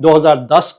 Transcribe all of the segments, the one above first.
2010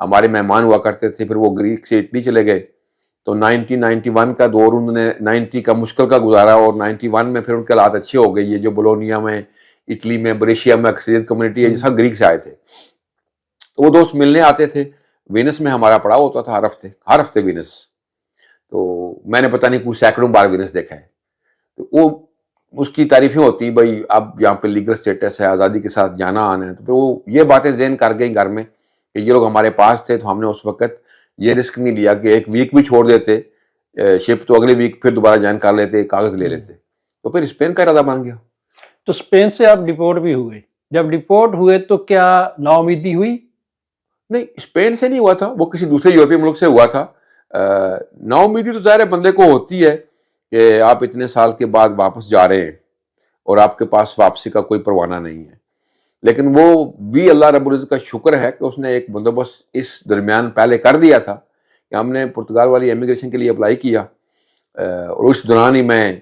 ہمارے مہمان ہوا کرتے تھے. پھر وہ گریک سے اٹلی چلے گئے, تو 1991 کا دور انہوں نے 90 کا مشکل کا گزارا, اور 91 میں پھر ان کے حالات اچھے ہو گئے. یہ جو بولونیا میں, اٹلی میں, بریشیا میں اکثریت کمیونٹی ہے, یہ سب گریک سے آئے تھے. تو وہ دوست ملنے آتے تھے. وینس میں ہمارا پڑاؤ ہوتا تھا ہر ہفتے وینس. تو میں نے پتہ نہیں کوئی سینکڑوں بار وینس دیکھا ہے. تو وہ اس کی تعریفیں ہوتی ہیں, بھائی اب یہاں پہ لیگل اسٹیٹس ہے, آزادی کے ساتھ جانا آنا ہے. تو پھر وہ یہ باتیں ذہن کر گئیں گھر میں کہ یہ لوگ ہمارے پاس تھے, تو ہم نے اس وقت یہ رسک نہیں لیا کہ ایک ویک بھی چھوڑ دیتے شپ, تو اگلے ویک پھر دوبارہ جوائن کر لیتے, کاغذ لے لیتے. تو پھر اسپین کا ارادہ بن گیا. تو اسپین سے آپ ڈپورٹ بھی ہوئے. جب ڈپورٹ ہوئے تو کیا نا امیدی ہوئی؟ نہیں, اسپین سے نہیں ہوا تھا, وہ کسی دوسرے یورپی ملک سے ہوا تھا. نا امیدی تو ظاہر ہے بندے کو ہوتی ہے کہ آپ اتنے سال کے بعد واپس جا رہے ہیں اور آپ کے پاس واپسی کا کوئی پروانہ نہیں ہے. لیکن وہ بھی اللہ رب العزت کا شکر ہے کہ اس نے ایک بندوبست اس درمیان پہلے کر دیا تھا کہ ہم نے پرتگال والی امیگریشن کے لیے اپلائی کیا, اور اس دوران ہی میں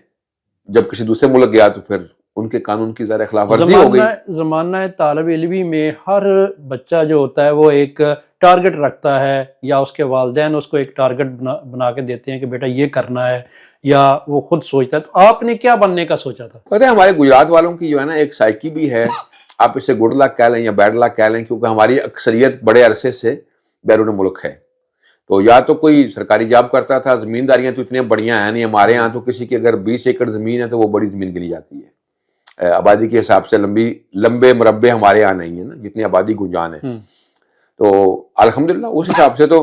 جب کسی دوسرے ملک گیا تو پھر ان کے قانون کی ظاہر خلاف ورزی ہو گئی. زمانہ طالب علمی میں ہر بچہ جو ہوتا ہے وہ ایک ٹارگٹ رکھتا ہے, یا اس کے والدین اس کو ایک ٹارگٹ بنا کے دیتے ہیں کہ بیٹا یہ کرنا ہے, یا وہ خود سوچتا ہے. تو آپ نے کیا بننے کا سوچا تھا؟ پتہ ہے ہمارے گجرات والوں کی جو ہے نا ایک سائیکی بھی ہے, آپ اسے گڈ لک کہہ لیں یا بیڈ لک کہہ لیں, کیونکہ ہماری اکثریت بڑے عرصے سے بیرون ملک ہے. تو یا تو کوئی سرکاری جاب کرتا تھا, زمینداریاں تو اتنی بڑیاں ہیں نہیں. ہمارے ہاں تو کسی کی اگر 20 ایکڑ زمین ہے تو وہ بڑی زمین گنی جاتی ہے. آبادی کے حساب سے لمبے مربع ہمارے یہاں نہیں ہے نا, جتنی آبادی گنجان ہے. تو الحمدللہ اس حساب سے تو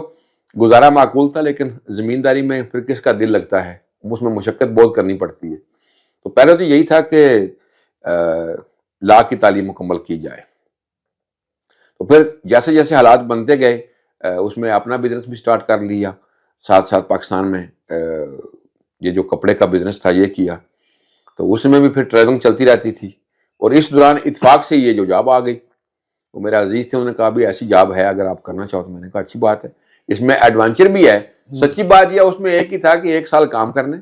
گزارا معقول تھا. لیکن زمینداری میں پھر کس کا دل لگتا ہے, اس میں مشقت بہت کرنی پڑتی ہے. تو پہلے تو یہی تھا کہ لا کی تعلیم مکمل کی جائے. تو پھر جیسے جیسے حالات بنتے گئے اس میں اپنا بزنس بھی سٹارٹ کر لیا. ساتھ ساتھ پاکستان میں یہ جو کپڑے کا بزنس تھا یہ کیا. تو اس میں بھی پھر ٹریولنگ چلتی رہتی تھی. اور اس دوران اتفاق سے یہ جو جاب آ گئی, وہ میرے عزیز تھے, انہوں نے کہا بھی ایسی جاب ہے اگر آپ کرنا چاہو. تو میں نے کہا اچھی بات ہے, اس میں ایڈونچر بھی ہے. سچی بات یہ اس میں ایک ہی تھا کہ 1 سال کام کرنا ہے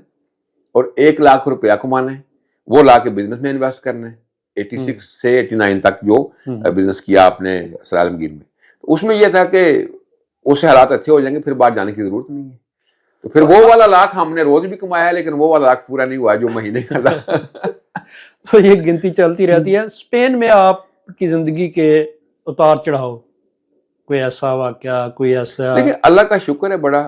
اور 1 لاکھ روپیہ کمانا ہے, وہ لا کے بزنس میں انویسٹ کرنا ہے. 86 سے 89 تک جو بزنس کیا آپ نے سر عالمگیر میں, تو اس میں یہ تھا کہ اس سے حالات اچھے ہو جائیں گے, پھر باہر جانے کی ضرورت نہیں ہے. تو پھر وہ والا لاکھ ہم نے روز بھی کمایا, لیکن وہ والا لاکھ پورا نہیں ہوا جو مہینے کا تھا. تو یہ گنتی چلتی رہتی ہے. اسپین میں آپ کی زندگی کے اتار چڑھاؤ, کوئی ایسا واقعہ, کوئی ایسا؟ دیکھیں اللہ کا شکر ہے بڑا,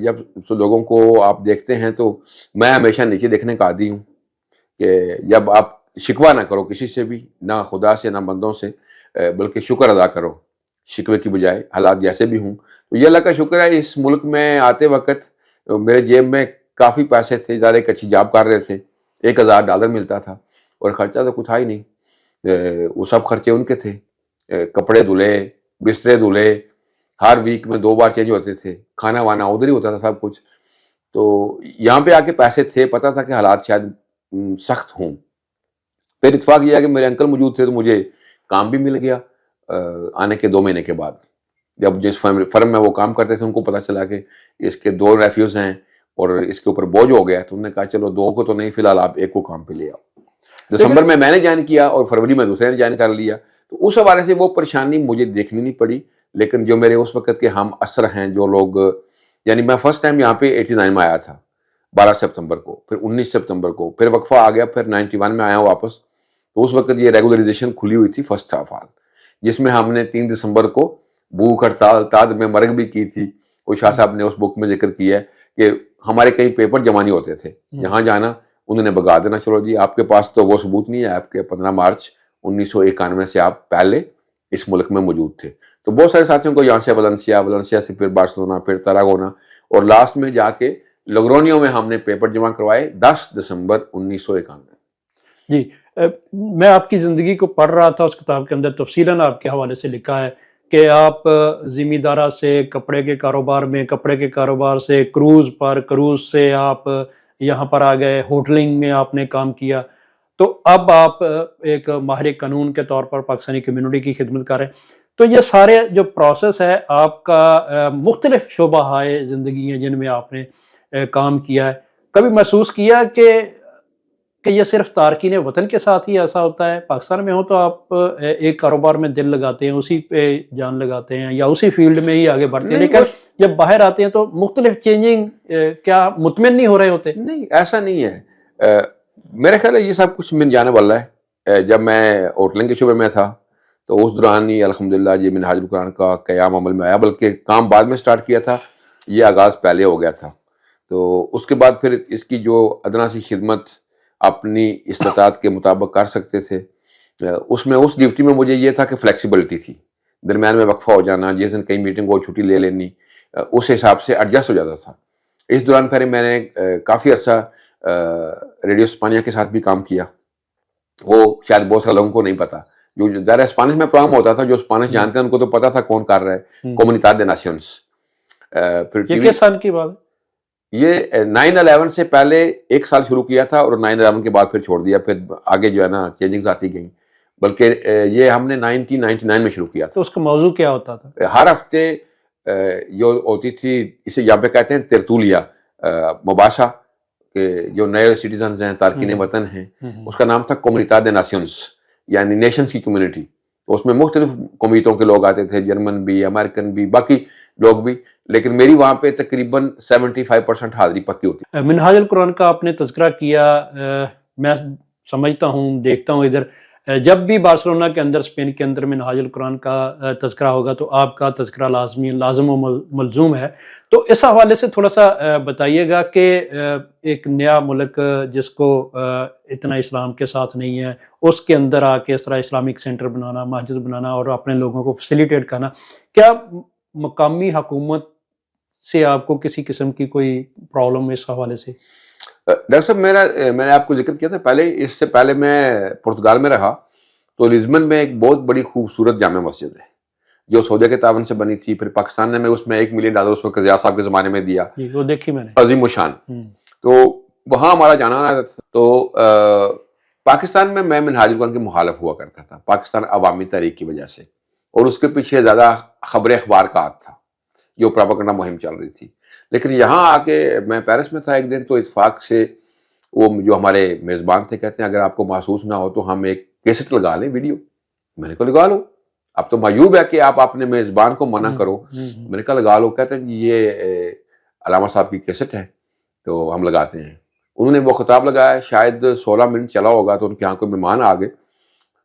جب لوگوں کو آپ دیکھتے ہیں تو میں ہمیشہ نیچے دیکھنے کا عادی ہوں کہ جب آپ شکوہ نہ کرو کسی سے بھی, نہ خدا سے نہ بندوں سے, بلکہ شکر ادا کرو شکوے کی بجائے, حالات جیسے بھی ہوں. تو یہ اللہ کا شکر ہے اس ملک میں آتے وقت میرے جیب میں کافی پیسے تھے. ذرا ایک اچھی جاب کر رہے تھے, $1000 ملتا تھا, اور خرچہ تو کچھ تھا ہی نہیں. وہ سب خرچے ان کے تھے, کپڑے دھلے, بسترے دھلے, ہر ویک میں 2 بار چینج ہوتے تھے, کھانا وانا ادھر ہی ہوتا تھا سب کچھ. تو یہاں پہ آ کے پیسے تھے, پتہ تھا کہ حالات شاید سخت ہوں. پھر اتفاق یہ ہے کہ میرے انکل موجود تھے, تو مجھے کام بھی مل گیا آنے کے 2 مہینے کے بعد. جب جس فرم میں وہ کام کرتے تھے ان کو پتہ چلا کہ اس کے 2 ریفیوز ہیں اور اس کے اوپر بوجھ ہو گیا, تو انہوں نے کہا چلو 2 کو تو نہیں, فی الحال آپ 1 کو کام پہ لے آؤ. دسمبر میں نے جوائن کیا اور فروری میں دوسرے نے جوائن کر لیا. تو اس حوالے سے وہ پریشانی مجھے دیکھنی نہیں پڑی. لیکن جو میرے اس وقت کے ہم عصر ہیں, جو لوگ, یعنی میں فرسٹ ٹائم یہاں پہ 89 میں آیا تھا 12 سپتمبر کو, پھر 19 سپتمبر کو, پھر وقفہ آ گیا, پھر 91 میں آیا واپس. تو اس وقت یہ ریگولرائزیشن کھلی ہوئی تھی فرسٹ آف آل, جس میں ہم نے 3 دسمبر کو بھوک ہڑتال تاد میں مرگ بھی کی تھی. وہ شاہ صاحب نے اس بک میں ذکر کیا ہے کہ ہمارے کئی پیپر جمع نہیں ہوتے تھے, یہاں جانا انہوں نے بگا دینا, چلو جی آپ کے پاس تو وہ ثبوت نہیں ہے, آپ کے 15 مارچ 1991 سے آپ پہلے اس ملک میں موجود تھے. تو بہت سارے ساتھیوں کو یہاں سے ولنسیا سے پھر بارسلونا, پھر تراگونا, اور لاسٹ میں جا کے لگرونیو میں ہم نے پیپر جمع کروائے 10 دسمبر 1991. جی, میں آپ کی زندگی کو پڑھ رہا تھا, اس کتاب کے اندر تفصیلاً آپ کے حوالے سے لکھا ہے کہ آپ زمیندارہ سے کپڑے کے کاروبار میں, کپڑے کے کاروبار سے کروز سے آپ یہاں پر آ گئے, ہوٹلنگ میں آپ نے کام کیا. تو اب آپ ایک ماہر قانون کے طور پر پاکستانی کمیونٹی کی خدمت کر رہے ہیں. تو یہ سارے جو پروسیس ہے آپ کا, مختلف شعبہ ہائے زندگی ہیں جن میں آپ نے کام کیا ہے, کبھی محسوس کیا کہ کہ یہ صرف تارکین وطن کے ساتھ ہی ایسا ہوتا ہے؟ پاکستان میں ہو تو آپ ایک کاروبار میں دل لگاتے ہیں، اسی پہ جان لگاتے ہیں یا اسی فیلڈ میں ہی آگے بڑھتے ہیں، نہیں، لیکن جب باہر آتے ہیں تو مختلف چینجنگ کیا مطمئن نہیں ہو رہے ہوتے؟ نہیں، ایسا نہیں ہے. میرا خیال ہے یہ سب کچھ من جانے والا ہے. جب میں ہوٹلنگ کے شعبے میں تھا تو اس دوران ہی الحمدللہ یہ منہاج القرآن کا قیام عمل میں آیا، بلکہ کام بعد میں سٹارٹ کیا تھا، یہ آغاز پہلے ہو گیا تھا. تو اس کے بعد پھر اس کی جو ادنا سی خدمت اپنی استطاعت کے مطابق کر سکتے تھے، اس میں اس ڈیوٹی میں مجھے یہ تھا کہ فلیکسیبلٹی تھی، درمیان میں وقفہ ہو جانا، جس دن کئی میٹنگ ہو چھٹی لے لینی، اس حساب سے ایڈجسٹ ہو جاتا تھا. اس دوران پھر میں نے کافی عرصہ ریڈیو اسپانیہ کے ساتھ بھی کام کیا. وہ شاید بہت سارے لوگوں کو نہیں پتا، جو ظاہر اسپانش میں پروگرام ہوتا تھا، جو اسپانش جانتے ہیں ان کو تو پتا تھا کون کر رہا ہے، کومونیٹاد دے ناسیونس. یہ کس سال کی بات ہے؟ یہ 9/11 سے پہلے ایک سال شروع کیا تھا اور 9/11 کے بعد پھر چھوڑ دیا، پھر آگے جو ہے نا چینجنگز آتی گئیں، بلکہ یہ ہم نے 1999 میں شروع کیا تھا. تو اس کا موضوع کیا ہوتا تھا؟ ہر ہفتے جو ہوتی تھی، اسے یہاں پہ کہتے ہیں ترتولیا، مباحثہ، کہ جو نئے سٹیزنز ہیں، تارکین وطن ہیں، اس کا نام تھا کومونیٹاد دے ناسیونس، یعنی نیشنز کی کمیونٹی. اس میں مختلف قومیتوں کے لوگ آتے تھے، جرمن بھی، امریکن بھی، باقی لوگ بھی، لیکن میری وہاں پہ تقریباً 75% حاضری پکی ہوتی. منہاج القرآن کا آپ نے تذکرہ کیا، میں سمجھتا ہوں، دیکھتا ہوں ادھر جب بھی بارسلونا کے اندر، اسپین کے اندر منہاج القرآن کا تذکرہ ہوگا تو آپ کا تذکرہ لازم و ملزوم ہے. تو اس حوالے سے تھوڑا سا بتائیے گا کہ ایک نیا ملک جس کو اتنا اسلام کے ساتھ نہیں ہے، اس کے اندر آ کے اس طرح اسلامک سینٹر بنانا، مسجد بنانا اور اپنے لوگوں کو فیسیلیٹیٹ کرنا، کیا مقامی حکومت سے آپ کو کسی قسم کی کوئی پرابلم اس حوالے سے؟ ڈاکٹر صاحب، میں نے آپ کو ذکر کیا تھا پہلے، اس سے پہلے میں پرتگال میں رہا تو لزبن میں ایک بہت بڑی خوبصورت جامع مسجد ہے جو سعودیہ کے تعاون سے بنی تھی. پھر پاکستان نے اس میں $1 ملین اس وقت ضیاء صاحب کے زمانے میں دیا، وہ دیکھی میں نے، عظیم الشان. تو وہاں ہمارا جانا آنا تھا. تو پاکستان میں منہاج القرآن کے مخالف ہوا کرتا تھا، پاکستان عوامی تحریک کی وجہ سے، اور اس کے پیچھے زیادہ خبر اخبار کا ہاتھ تھا، جو پراپیگنڈا مہم چل رہی تھی. لیکن یہاں آ کے میں پیرس میں تھا ایک دن، تو اتفاق سے وہ جو ہمارے میزبان تھے کہتے ہیں اگر آپ کو محسوس نہ ہو تو ہم ایک کیسٹ لگا لیں ویڈیو. میں نے کہا لگا لو، اب تو معیوب ہے کہ آپ اپنے میزبان کو منع کرو. میں نے کہا لگا لو. کہتے ہیں یہ علامہ صاحب کی کیسٹ ہے تو ہم لگاتے ہیں. انہوں نے وہ خطاب لگایا، شاید 16 منٹ چلا ہوگا، تو ان کے یہاں کوئی مہمان آ گئے،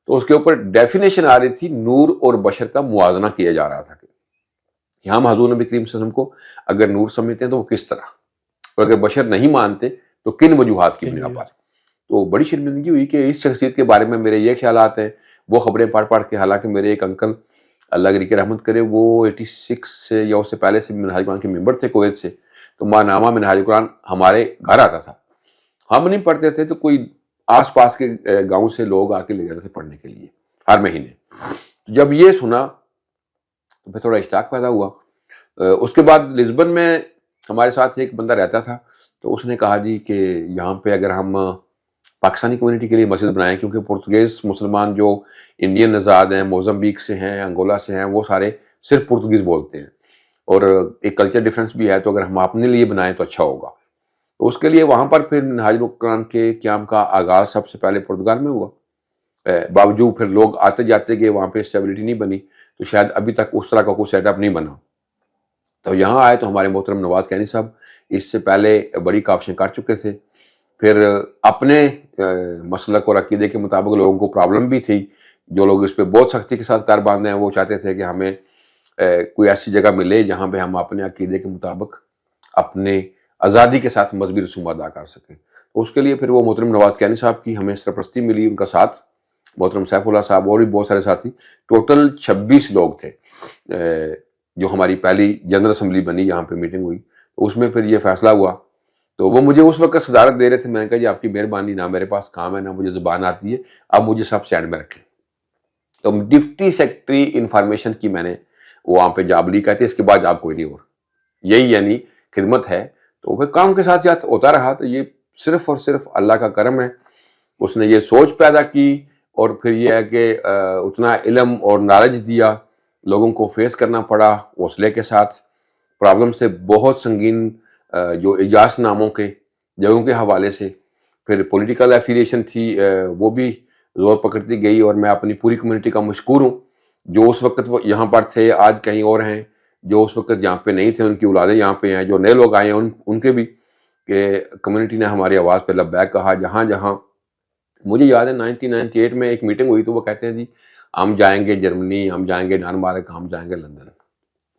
تو اس کے اوپر ڈیفینیشن آ رہی تھی، نور اور بشر کا موازنہ کیا جا رہا تھا کہ یہاں حضور نبی کریم صلی اللہ علیہ وسلم کو اگر نور سمجھتے ہیں تو وہ کس طرح، اور اگر بشر نہیں مانتے تو کن وجوہات کی بنا پر. تو بڑی شرمندگی ہوئی کہ اس شخصیت کے بارے میں میرے یہ خیالات ہیں. وہ خبریں پڑھ کے، حالانکہ میرے ایک انکل اللہ گری کے رحمت کرے، وہ 86 سے یا اس سے پہلے سے منہاج القرآن کے ممبر تھے کویت سے. تو ماہنامہ منہاج القرآن ہمارے گھر آتا تھا، ہم نہیں پڑھتے تھے تو کوئی آس پاس کے گاؤں سے لوگ آ کے لے جاتے تھے پڑھنے کے لیے ہر مہینے. جب یہ سنا تو پھر تھوڑا اشتیاق پیدا ہوا. اس کے بعد لزبن میں ہمارے ساتھ ایک بندہ رہتا تھا، تو اس نے کہا جی کہ یہاں پہ اگر ہم پاکستانی کمیونٹی کے لیے مسجد بنائیں، کیونکہ پرتگیز مسلمان جو انڈین نژاد ہیں، موزمبیق سے ہیں، انگولا سے ہیں، وہ سارے صرف پرتگیز بولتے ہیں، اور ایک کلچر ڈیفرنس بھی ہے، تو اگر ہم اپنے لیے بنائیں تو اچھا ہوگا. تو اس کے لیے وہاں پر پھر منہاج القرآن کے قیام کا آغاز سب سے پہلے پرتگال میں ہوا. باوجود پھر لوگ آتے جاتے گئے، وہاں پہ اسٹیبلٹی نہیں بنی، تو شاید ابھی تک اس طرح کا کوئی سیٹ اپ نہیں بنا. تو یہاں آئے تو ہمارے محترم نواز قینی صاحب اس سے پہلے بڑی کاوشیں کر چکے تھے. پھر اپنے مسلک اور عقیدے کے مطابق لوگوں کو پرابلم بھی تھی، جو لوگ اس پہ بہت سختی کے ساتھ کار باندھے ہیں، وہ چاہتے تھے کہ ہمیں کوئی ایسی جگہ ملے جہاں پہ ہم اپنے عقیدے کے مطابق اپنے آزادی کے ساتھ مذہبی رسومات ادا کر سکیں. تو اس کے لیے پھر وہ محترم نواز قینی صاحب کی ہمیں سرپرستی ملی، ان کا ساتھ، محترم سیف اللہ صاحب اور بھی بہت سارے ساتھی. ٹوٹل 26 لوگ تھے. جو ہماری پہلی جنرل اسمبلی بنی، یہاں پہ میٹنگ ہوئی، اس میں پھر یہ فیصلہ ہوا. تو وہ مجھے اس وقت صدارت دے رہے تھے. میں نے کہا جی آپ کی مہربانی، نہ میرے پاس کام ہے، نہ مجھے زبان آتی ہے، اب مجھے سب سینڈ میں رکھیں. تو ڈپٹی سیکرٹری انفارمیشن کی میں نے وہاں پہ جاب لی. کہتے اس کے بعد جاب کوئی نہیں اور، یہی یعنی خدمت ہے. تو پھر کام کے ساتھ ساتھ ہوتا رہا. تو یہ صرف اور صرف اللہ کا کرم ہے، اس نے یہ سوچ پیدا کی، اور پھر یہ ہے کہ اتنا علم اور نالج دیا. لوگوں کو فیس کرنا پڑا حوصلے کے ساتھ. پرابلم سے بہت سنگین جو اجازت ناموں کے جگہوں کے حوالے سے، پھر پولیٹیکل ایفیلیشن تھی وہ بھی زور پکڑتی گئی، اور میں اپنی پوری کمیونٹی کا مشکور ہوں جو اس وقت وہ یہاں پر تھے آج کہیں اور ہیں، جو اس وقت یہاں پہ نہیں تھے ان کی اولادیں یہاں پہ ہیں، جو نئے لوگ آئے ہیں ان کے بھی، کہ کمیونٹی نے ہماری آواز پہ لبیک کہا جہاں جہاں. مجھے یاد ہے 1998 میں ایک میٹنگ ہوئی تو وہ کہتے ہیں جی ہم جائیں گے جرمنی، ہم جائیں گے ڈنمارک، ہم جائیں گے لندن.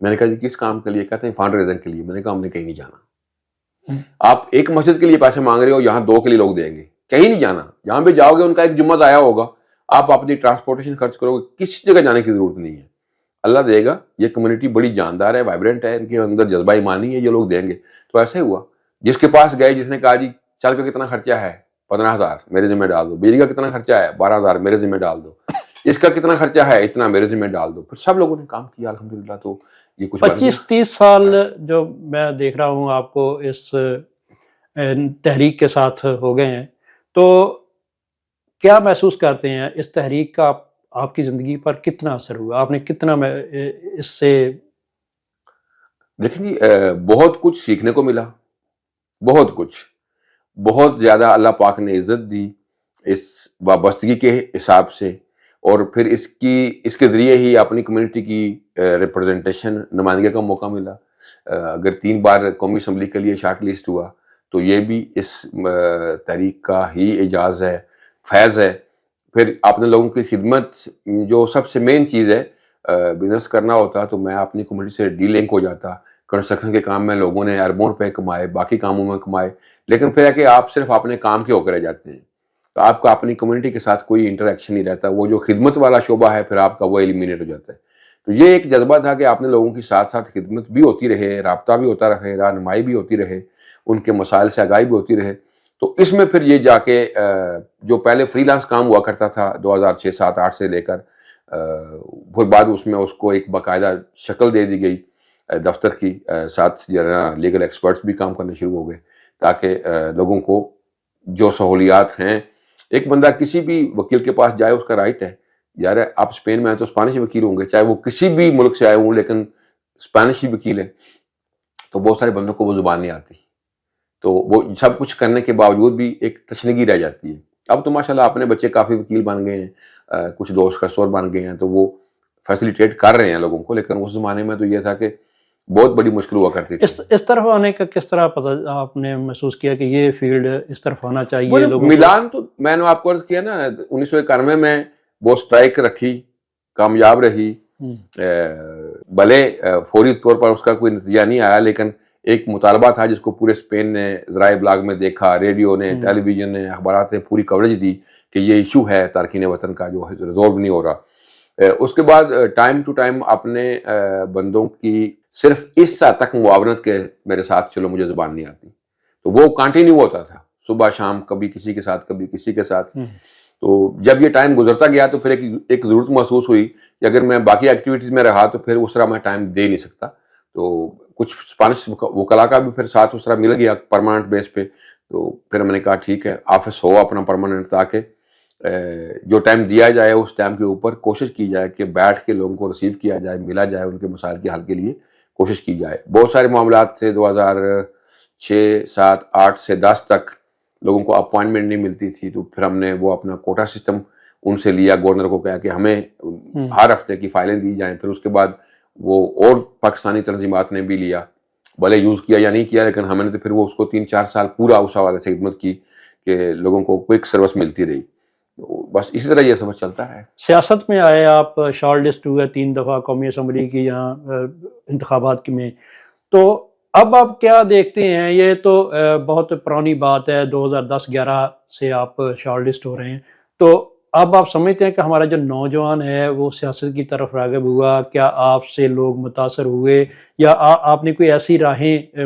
میں نے کہا جی کس کام کے لیے؟ کہتے ہیں فنڈ ریزنگ کے لیے. میں نے کہا ہم نے کہیں نہیں جانا. آپ ایک مسجد کے لیے پیسے مانگ رہے ہو، یہاں 2 کے لیے لوگ دیں گے، کہیں نہیں جانا. جہاں بھی جاؤ گے ان کا ایک جمعہ ضائع ہوگا، آپ اپنی ٹرانسپورٹیشن خرچ کرو گے، کسی جگہ جانے کی ضرورت نہیں ہے. اللہ دے گا. یہ کمیونٹی بڑی جاندار ہے، وائبرنٹ ہے، ان کے اندر جذبہ ایمانی ہے، یہ لوگ دیں گے. تو ایسا ہی ہوا. جس کے پاس گئے، جس نے کہا جی چل کا کتنا خرچہ ہے 15,000 میرے ذمہ ڈال دو، بجلی کا کتنا خرچہ ہے 12,000 میرے ذمہ ڈال دو، اس کا کتنا خرچہ ہے اتنا میرے ذمہ ڈال دو. پھر سب لوگوں نے کام کیا الحمدللہ. تو یہ کچھ بن گیا. 25-30 سال جو میں دیکھ رہا ہوں آپ کو اس تحریک کے ساتھ ہو گئے ہیں، تو کیا محسوس کرتے ہیں اس تحریک کا آپ کی زندگی پر کتنا اثر ہوا؟ آپ نے کتنا اس سے؟ دیکھیں جی بہت کچھ سیکھنے کو ملا، بہت کچھ، بہت زیادہ اللہ پاک نے عزت دی اس وابستگی کے حساب سے، اور پھر اس کے ذریعے ہی اپنی کمیونٹی کی ریپرزنٹیشن، نمائندگی کا موقع ملا. اگر 3 بار قومی اسمبلی کے لیے شارٹ لسٹ ہوا تو یہ بھی اس تحریک کا ہی اعجاز ہے، فیض ہے. پھر اپنے لوگوں کی خدمت جو سب سے مین چیز ہے. بزنس کرنا ہوتا تو میں اپنی کمیونٹی سے ڈی لنک ہو جاتا. کنسٹرکشن کے کام میں لوگوں نے اربوں روپے کمائے، باقی کاموں میں کمائے، لیکن پھر ہے کہ آپ صرف اپنے کام کے ہو کر رہ جاتے ہیں، تو آپ کا اپنی کمیونٹی کے ساتھ کوئی انٹریکشن نہیں رہتا. وہ جو خدمت والا شعبہ ہے پھر آپ کا وہ ایلیمینیٹ ہو جاتا ہے. تو یہ ایک جذبہ تھا کہ اپنے لوگوں کی ساتھ ساتھ خدمت بھی ہوتی رہے، رابطہ بھی ہوتا رہے، رہنمائی بھی ہوتی رہے، ان کے مسائل سے آگاہی بھی ہوتی رہے. تو اس میں پھر یہ جا کے جو پہلے فری لانس کام ہوا کرتا تھا 2006 7 8 سے لے کر، پھر بعد اس میں اس کو ایک باقاعدہ شکل دے دی گئی دفتر کی، ساتھ لیگل ایکسپرٹس بھی کام کرنے شروع ہو گئے تاکہ لوگوں کو جو سہولیات ہیں. ایک بندہ کسی بھی وکیل کے پاس جائے، اس کا رائٹ ہے یار آپ اسپین میں آئے تو اسپینش وکیل ہوں گے، چاہے وہ کسی بھی ملک سے آئے ہوں لیکن اسپینش ہی وکیل ہے. تو بہت سارے بندوں کو وہ زبان نہیں آتی، تو وہ سب کچھ کرنے کے باوجود بھی ایک تشنگی رہ جاتی ہے. اب تو ماشاءاللہ اپنے بچے کافی وکیل بن گئے ہیں، کچھ دوست کسور بن گئے ہیں، تو وہ فیسیلیٹیٹ کر رہے ہیں لوگوں کو. لیکن اس زمانے میں تو یہ تھا کہ بہت بڑی مشکل ہوا کرتی تھی. اس طرف آنے کا کس طرح پتہ آپ نے محسوس کیا کہ یہ فیلڈ اس طرف ہونا چاہیے لوگوں کو؟ ملان تو میں نے آپ کو عرض کیا نا 1991 میں وہ اسٹرائک رکھی، کامیاب رہی. بھلے فوری طور پر اس کا کوئی نتیجہ نہیں آیا، لیکن ایک مطالبہ تھا جس کو پورے اسپین نے ذرائع ابلاغ میں دیکھا، ریڈیو نے، ٹیلی ویژن نے، اخبارات نے پوری کوریج دی کہ یہ ایشو ہے تارکین وطن کا جو ریزولو نہیں ہو رہا. اس کے بعد ٹائم ٹو ٹائم اپنے بندوں کی صرف اس حد تک معاونت کے میرے ساتھ چلو مجھے زبان نہیں آتی، تو وہ کنٹینیو ہوتا تھا صبح شام، کبھی کسی کے ساتھ کبھی کسی کے ساتھ. تو جب یہ ٹائم گزرتا گیا تو پھر ایک ضرورت محسوس ہوئی کہ اگر میں باقی ایکٹیویٹیز میں رہا تو پھر اس طرح میں ٹائم دے نہیں سکتا. تو کچھ اسپینش وکلا کا بھی پھر ساتھ اس طرح مل گیا پرماننٹ بیس پہ. تو پھر میں نے کہا ٹھیک ہے آفس ہو اپنا پرماننٹ، تاکہ جو ٹائم دیا جائے اس ٹائم کے اوپر کوشش کی جائے کہ بیٹھ کے لوگوں کو ریسیو کیا جائے، ملا جائے، ان کے مسائل کے حل کے لیے کوشش کی جائے. بہت سارے معاملات تھے 2006 7 8 سے 10 تک لوگوں کو اپوائنٹمنٹ نہیں ملتی تھی، تو پھر ہم نے وہ اپنا کوٹا سسٹم ان سے لیا. گورنر کو کہا کہ ہمیں ہر ہفتے کی فائلیں دی جائیں. پھر اس کے بعد وہ اور پاکستانی تنظیمات نے بھی لیا، بھلے یوز کیا یا نہیں کیا، لیکن ہم نے تو پھر وہ اس کو 3-4 سال پورا اس حوالے سے خدمت کی کہ لوگوں کو کوئک سروس ملتی رہی. بس اسی طرح یہ سمجھ چلتا ہے. سیاست میں آئے آپ، شارٹ لسٹ ہوئے 3 دفعہ قومی اسمبلی کی یہاں انتخابات میں، تو اب آپ کیا دیکھتے ہیں؟ یہ تو بہت پرانی بات ہے، 2010-11 سے آپ شارٹ لسٹ ہو رہے ہیں، تو اب آپ سمجھتے ہیں کہ ہمارا جو نوجوان ہے وہ سیاست کی طرف راغب ہوا؟ کیا آپ سے لوگ متاثر ہوئے، یا آپ نے کوئی ایسی راہیں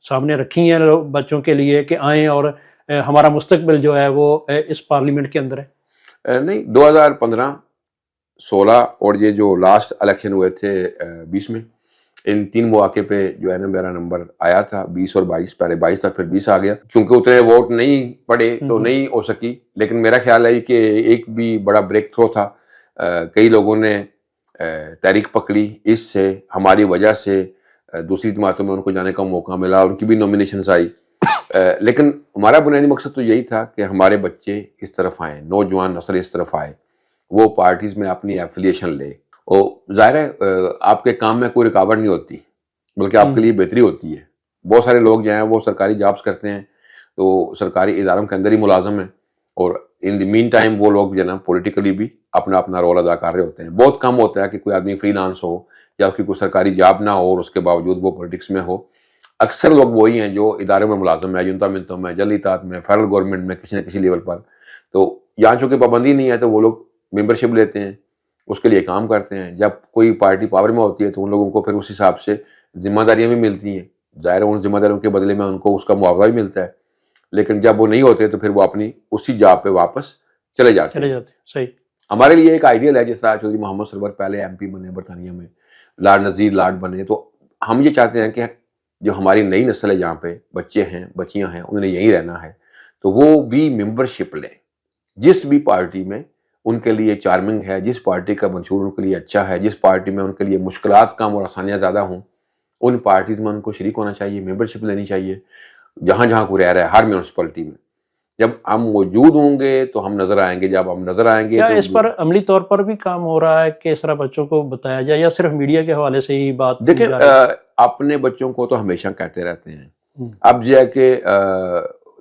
سامنے رکھی ہیں بچوں کے لیے کہ آئیں اور ہمارا مستقبل جو ہے وہ اس پارلیمنٹ کے اندر ہے؟ نہیں، 2015 16 اور یہ جو لاسٹ الیکشن ہوئے تھے 20 میں، ان 3 مواقع پہ جو ہے نا میرا نمبر آیا تھا 20 اور 22. پہلے 22 تھا پھر 20 آ گیا. چونکہ اتنے ووٹ نہیں پڑے تو نہیں ہو سکی، لیکن میرا خیال ہے کہ ایک بھی بڑا بریک تھرو تھا. کئی لوگوں نے تحریک پکڑی، اس سے ہماری وجہ سے دوسری جماعتوں میں ان کو جانے کا موقع ملا، ان کی بھی نومینیشنز آئی. لیکن ہمارا بنیادی مقصد تو یہی تھا کہ ہمارے بچے اس طرف آئیں، نوجوان نسل اس طرف آئے، وہ پارٹیز میں اپنی ایفیلیشن لے، اور ظاہر ہے آپ کے کام میں کوئی رکاوٹ نہیں ہوتی، بلکہ آپ کے لیے بہتری ہوتی ہے. بہت سارے لوگ جو ہیں وہ سرکاری جابس کرتے ہیں، تو سرکاری اداروں کے اندر ہی ملازم ہیں، اور ان دی مین ٹائم وہ لوگ جو ہے نا پولیٹیکلی بھی اپنا اپنا رول ادا کر رہے ہوتے ہیں. بہت کم ہوتا ہے کہ کوئی آدمی فری لانس ہو یا اس کی کوئی سرکاری جاب نہ ہو اور اس کے باوجود وہ پولیٹکس میں ہو. اکثر لوگ وہی ہیں جو اداروں میں ملازم ہیں، جنتا منتوں میں، جل اطاعت میں، فیڈرل گورنمنٹ میں، کسی نہ کسی لیول پر. تو یہاں چونکہ پابندی نہیں ہے تو وہ لوگ ممبرشپ لیتے ہیں، اس کے لیے کام کرتے ہیں. جب کوئی پارٹی پاور میں ہوتی ہے تو ان لوگوں کو پھر اس حساب سے ذمہ داریاں بھی ملتی ہیں، ظاہر ہے ان ذمہ داریوں کے بدلے میں ان کو اس کا معاوضہ بھی ملتا ہے. لیکن جب وہ نہیں ہوتے تو پھر وہ اپنی اسی جاب پہ واپس چلے جاتے ہیں. صحیح. ہمارے لیے ایک آئیڈیل ہے، جس طرح چودھری محمد سرور پہلے ایم پی بنے برطانیہ میں، لارڈ نذیر لارڈ بنے، تو ہم یہ چاہتے ہیں کہ جو ہماری نئی نسل ہے یہاں پہ بچے ہیں بچیاں ہیں انہوں نے یہیں رہنا ہے تو وہ بھی ممبرشپ لیں جس بھی پارٹی میں ان کے لیے چارمنگ ہے، جس پارٹی کا منشور ان کے لیے اچھا ہے، جس پارٹی میں ان کے لیے مشکلات کم اور آسانیاں زیادہ ہوں، ان پارٹیز میں ان کو شریک ہونا چاہیے، ممبرشپ لینی چاہیے. جہاں جہاں کوئی رہ رہا ہے ہر میونسپلٹی میں جب ہم موجود ہوں گے تو ہم نظر آئیں گے. جب ہم نظر آئیں گے کیا تو اس پر عملی طور پر بھی کام ہو رہا ہے کہ اس طرح بچوں کو بتایا جائے یا صرف میڈیا کے حوالے سے ہی بات دیکھیں جا رہی ہے؟ اپنے بچوں کو تو ہمیشہ کہتے رہتے ہیں. اب یہ ہے کہ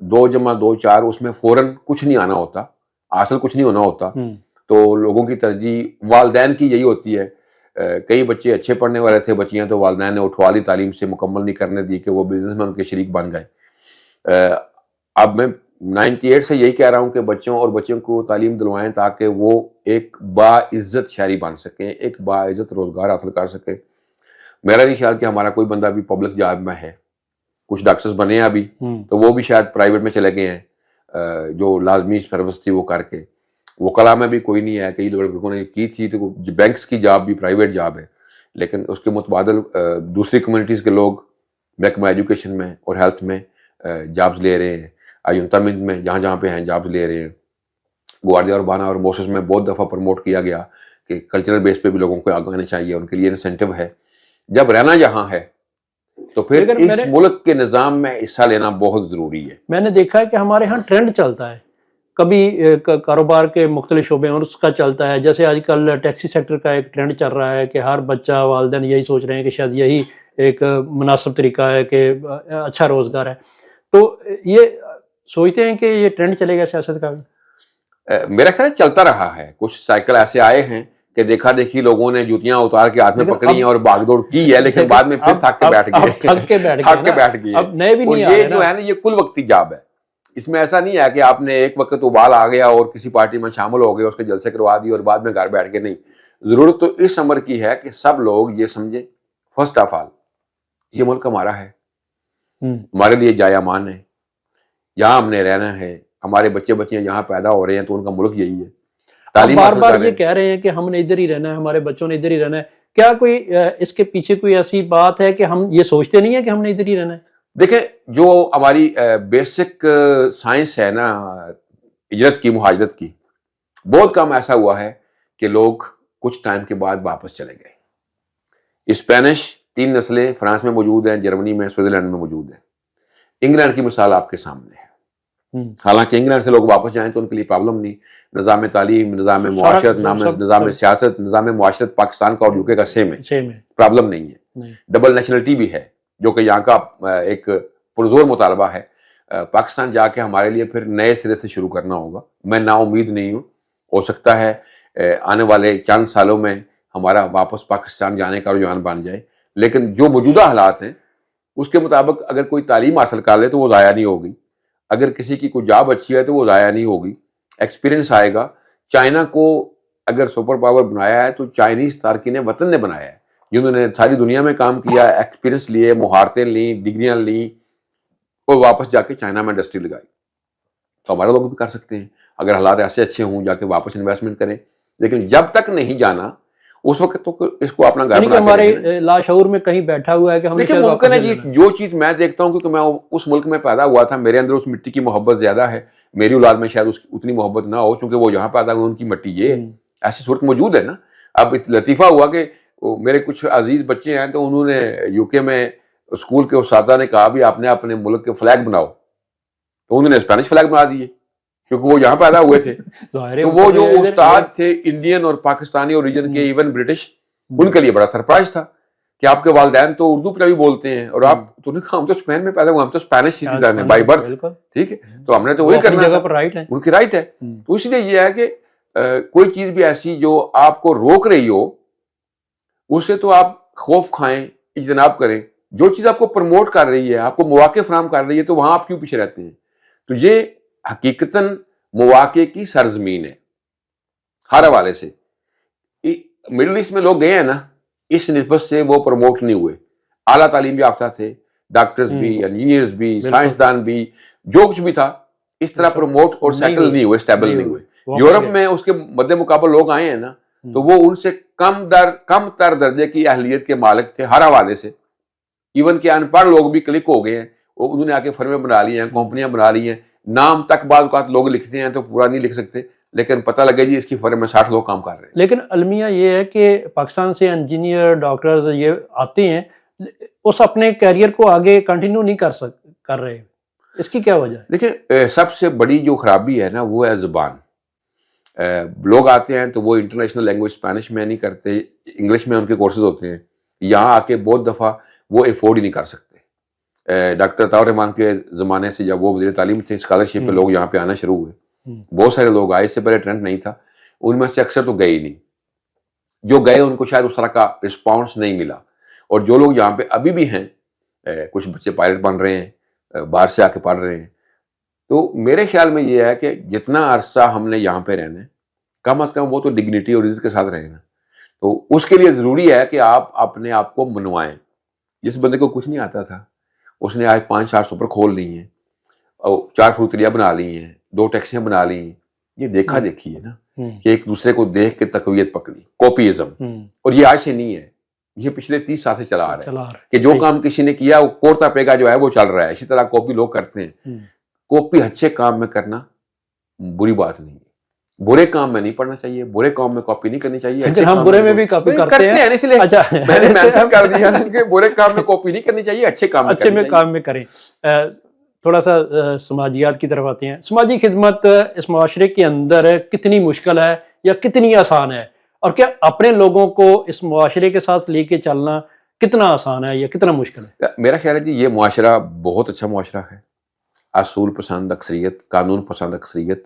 2+2=4 اس میں فوراً کچھ نہیں آنا ہوتا، حاصل کچھ نہیں ہونا ہوتا. تو لوگوں کی ترجیح والدین کی یہی ہوتی ہے. کئی بچے اچھے پڑھنے والے تھے، بچیاں تو والدین نے اٹھوا لی، تعلیم سے مکمل نہیں کرنے دی کہ وہ بزنس میں ان کے شریک بن گئے. اب میں 98 سے یہی کہہ رہا ہوں کہ بچوں اور بچیوں کو تعلیم دلوائیں تاکہ وہ ایک باعزت شہری بن سکیں، ایک باعزت روزگار حاصل کر سکیں. میرا نہیں خیال کہ ہمارا کوئی بندہ بھی پبلک جاب میں ہے. کچھ ڈاکٹرز بنے ہیں ابھی تو وہ بھی شاید پرائیویٹ میں چلے گئے ہیں، جو لازمی سروس تھی وہ کر کے. وکلا میں بھی کوئی نہیں ہے، کئی لوگوں نے کی تھی تو بینکس کی جاب بھی پرائیویٹ جاب ہے، لیکن اس کے متبادل دوسری کمیونٹیز کے لوگ محکمہ ایجوکیشن میں اور ہیلتھ میں جابز لے رہے ہیں، ایونتا میں جہاں جہاں پہ ہیں جابز لے رہے ہیں. گواردیا اربانا اور موسس میں بہت دفعہ پروموٹ کیا گیا کہ کلچرل بیس پہ بھی لوگوں کو آگے آنا چاہیے، ان کے لیے انسینٹو ہے. جب رہنا جہاں ہے تو پھر اس ملک کے نظام میں حصہ لینا بہت ضروری ہے. میں نے دیکھا ہے کہ ہمارے ہاں ٹرینڈ چلتا ہے، کبھی کاروبار کے مختلف شعبے اور اس کا چلتا ہے. جیسے آج کل ٹیکسی سیکٹر کا ایک ٹرینڈ چل رہا ہے کہ ہر بچہ والدین یہی سوچ رہے ہیں کہ شاید یہی ایک مناسب طریقہ ہے کہ اچھا روزگار ہے. تو یہ سوچتے ہیں کہ یہ ٹرینڈ چلے گا سیاست کا؟ میرا خیال چلتا رہا ہے. کچھ سائیکل ایسے آئے ہیں کہ دیکھا دیکھی لوگوں نے جوتیاں اتار کے ہاتھ میں پکڑی ہیں اور بھاگ دوڑ کی ہے، لیکن بعد میں پھر تھک کے بیٹھ گئے. اور یہ جو ہے نا یہ کل وقتی جاب ہے. اس میں ایسا نہیں ہے کہ آپ نے ایک وقت ابال آ گیا اور کسی پارٹی میں شامل ہو گئے، اس کے جلسے کروا دی اور بعد میں گھر بیٹھ کے. نہیں، ضرورت تو اس عمر کی ہے کہ سب لوگ یہ سمجھیں فرسٹ آف آل یہ ملک ہمارا ہے، ہمارے لیے جائے امان ہے، یہاں ہم نے رہنا ہے، ہمارے بچے بچیاں یہاں پیدا ہو رہے ہیں تو ان کا ملک یہی ہے. بار بار یہ کہہ رہے ہیں کہ ہم نے ادھر ہی رہنا ہے، ہمارے بچوں نے ادھر ہی رہنا ہے. کیا کوئی اس کے پیچھے کوئی ایسی بات ہے کہ ہم یہ سوچتے نہیں ہیں کہ ہم نے ادھر ہی رہنا ہے؟ دیکھیں جو ہماری بیسک سائنس ہے نا ہجرت کی، مہاجرت کی، بہت کم ایسا ہوا ہے کہ لوگ کچھ ٹائم کے بعد واپس چلے گئے. اسپینش 3 نسلیں فرانس میں موجود ہیں، جرمنی میں، سوئٹزرلینڈ میں موجود ہیں. انگلینڈ کی مثال آپ کے سامنے ہے. حالانکہ انگلینڈ سے لوگ واپس جائیں تو ان کے لیے پرابلم نہیں. نظام تعلیم، نظام معاشرت، نظام سیاست، نظام معاشرت پاکستان کا اور یو کے کا سیم ہے، پرابلم نہیں ہے. ڈبل نیشنلٹی بھی ہے جو کہ یہاں کا ایک پرزور مطالبہ ہے. پاکستان جا کے ہمارے لیے پھر نئے سرے سے شروع کرنا ہوگا. میں نا امید نہیں ہوں، ہو سکتا ہے آنے والے چند سالوں میں ہمارا واپس پاکستان جانے کا رجحان بن جائے، لیکن جو موجودہ حالات ہیں اس کے مطابق اگر کوئی تعلیم حاصل کر لے تو وہ ضائع نہیں ہوگی، اگر کسی کی کوئی جاب اچھی ہے تو وہ ضائع نہیں ہوگی، ایکسپیرینس آئے گا. چائنا کو اگر سپر پاور بنایا ہے تو چائنیز تارکین وطن نے بنایا ہے، جنہوں نے ساری دنیا میں کام کیا، ایکسپیرینس لیے، مہارتیں لیں، ڈگریاں لیں اور واپس جا کے چائنا میں انڈسٹری لگائی. تو ہمارے لوگ بھی کر سکتے ہیں اگر حالات ایسے اچھے ہوں، جا کے واپس انویسٹمنٹ کریں. لیکن جب تک نہیں جانا اس وقت تو اس کو اپنا گھر بنا کے ہمارے لاشعور میں کہیں بیٹھا ہوا ہے کہ ہم دیکھیں ممکن ہے جی. جو چیز میں دیکھتا ہوں کیونکہ میں اس ملک میں پیدا ہوا تھا، میرے اندر اس مٹی کی محبت زیادہ ہے. میری اولاد میں شاید اس اتنی محبت نہ ہو چونکہ وہ یہاں پیدا ہوئے، ان کی مٹی یہ ایسی صورت موجود ہے نا. اب لطیفہ ہوا کہ میرے کچھ عزیز بچے ہیں تو انہوں نے یو کے میں اسکول کے اساتذہ نے کہا بھی آپ نے اپنے ملک کے فلیگ بناؤ. تو انہوں نے اسپینش فلیگ بنا دیے کیونکہ وہ یہاں پیدا ہوئے تھے. ظاہر ہے تو وہ جو استاد تھے انڈین اور پاکستانی اوریجن کے, ایون برٹش, ان کے لیے بڑا سرپرائز تھا کہ آپ کے والدین تو اردو پنجابی بولتے ہیں اور آپ تو نے کہا ہم تو اسپین میں پیدا ہوئے, ہم تو اسپینش سٹیزن ہیں بائی برتھ, ٹھیک ہے, تو ہم نے تو وہی کرنا جگہ پر رائٹ ہے, ان کی رائٹ ہے. تو اس لیے یہ ہے کہ کوئی چیز بھی ایسی جو آپ کو روک رہی ہو اس سے تو آپ خوف کھائیں, اجتناب کریں. جو چیز آپ کو پروموٹ کر رہی ہے, آپ کو مواقع فراہم کر رہی ہے, تو وہاں آپ کیوں پیچھے رہتے ہیں؟ تو یہ حقیقتاً مواقع کی سرزمین ہے ہر حوالے سے. مڈل ایسٹ میں لوگ گئے ہیں نا, اس نسبت سے وہ پروموٹ نہیں ہوئے. اعلیٰ تعلیم یافتہ تھے, ڈاکٹرز بھی, انجینئرز بھی, سائنسدان بھی, جو کچھ بھی تھا, اس طرح پروموٹ اور سیٹل نہیں ہوئے, اسٹیبل نہیں ہوئے. یورپ میں اس کے مد مقابل لوگ آئے ہیں نا, تو وہ ان سے کم تر درجے کی اہلیت کے مالک تھے ہر حوالے سے. ایون کہ ان پڑھ لوگ بھی کلک ہو گئے ہیں, انہوں نے آ کے فرمیں بنا لی ہیں, کمپنیاں بنا لی ہیں, نام تک بعض اوقات لوگ لکھتے ہیں تو پورا نہیں لکھ سکتے, لیکن پتہ لگے جی اس کی فرم میں 60 لوگ کام کر رہے ہیں. لیکن المیہ یہ ہے کہ پاکستان سے انجینئر, ڈاکٹرز یہ آتے ہیں, اس اپنے کیریئر کو آگے کنٹینیو نہیں کر رہے, اس کی کیا وجہ ہے؟ دیکھیں, سب سے بڑی جو خرابی ہے نا وہ ہے زبان. لوگ آتے ہیں تو وہ انٹرنیشنل لینگویج اسپینش میں نہیں کرتے, انگلش میں ان کے کورسز ہوتے ہیں. یہاں آ کے بہت دفعہ وہ افورڈ ہی نہیں کر سکتے. ڈاکٹر عطاء الرحمان کے زمانے سے جب وہ وزیر تعلیم تھے, اسکالرشپ پہ لوگ یہاں پہ آنا شروع ہوئے, بہت سارے لوگ آئے, اس سے پہلے ٹرینڈ نہیں تھا. ان میں سے اکثر تو گئے ہی نہیں, جو گئے ان کو شاید اس طرح کا رسپانس نہیں ملا. اور جو لوگ یہاں پہ ابھی بھی ہیں, کچھ بچے پائلٹ بن رہے ہیں, باہر سے آ کے پڑھ رہے ہیں. تو میرے خیال میں یہ ہے کہ جتنا عرصہ ہم نے یہاں پہ رہنا ہے, کم از کم وہ تو ڈگنیٹی اور عزت کے ساتھ رہے نا. تو اس کے لیے ضروری ہے کہ آپ اپنے آپ کو منوائیں. جس بندے کو کچھ نہیں آتا تھا, اس نے آج 5-4 سپر کھول لی ہیں, اور 4 فروتریاں بنا لی ہیں, 2 ٹیکسیاں بنا لی ہیں. یہ دیکھا دیکھی ہے نا, کہ ایک دوسرے کو دیکھ کے تقویت پکڑی, کاپیزم. اور یہ آج سے نہیں ہے, یہ پچھلے 30 سال سے چلا آ رہا ہے کہ جو کام کسی نے کیا وہ پورتا پیگا جو ہے وہ چل رہا ہے. اسی طرح کاپی لوگ کرتے ہیں. کاپی اچھے کام میں کرنا بری بات نہیں ہے, برے کام میں نہیں پڑھنا چاہیے, برے کام میں کاپی نہیں کرنی چاہیے. ہم برے میں بھی کاپی کرتے ہیں, اس لیے میں نے مینشن کر دیا کہ برے کام میں کاپی نہیں کرنی چاہیے, اچھے کام میں کریں. تھوڑا سا سماجیات کی طرف آتے ہیں. سماجی خدمت اس معاشرے کے اندر کتنی مشکل ہے یا کتنی آسان ہے, اور کیا اپنے لوگوں کو اس معاشرے کے ساتھ لے کے چلنا کتنا آسان ہے یا کتنا مشکل ہے؟ میرا خیال ہے جی یہ معاشرہ بہت اچھا معاشرہ ہے. اصول پسند اکثریت, قانون پسند اکثریت,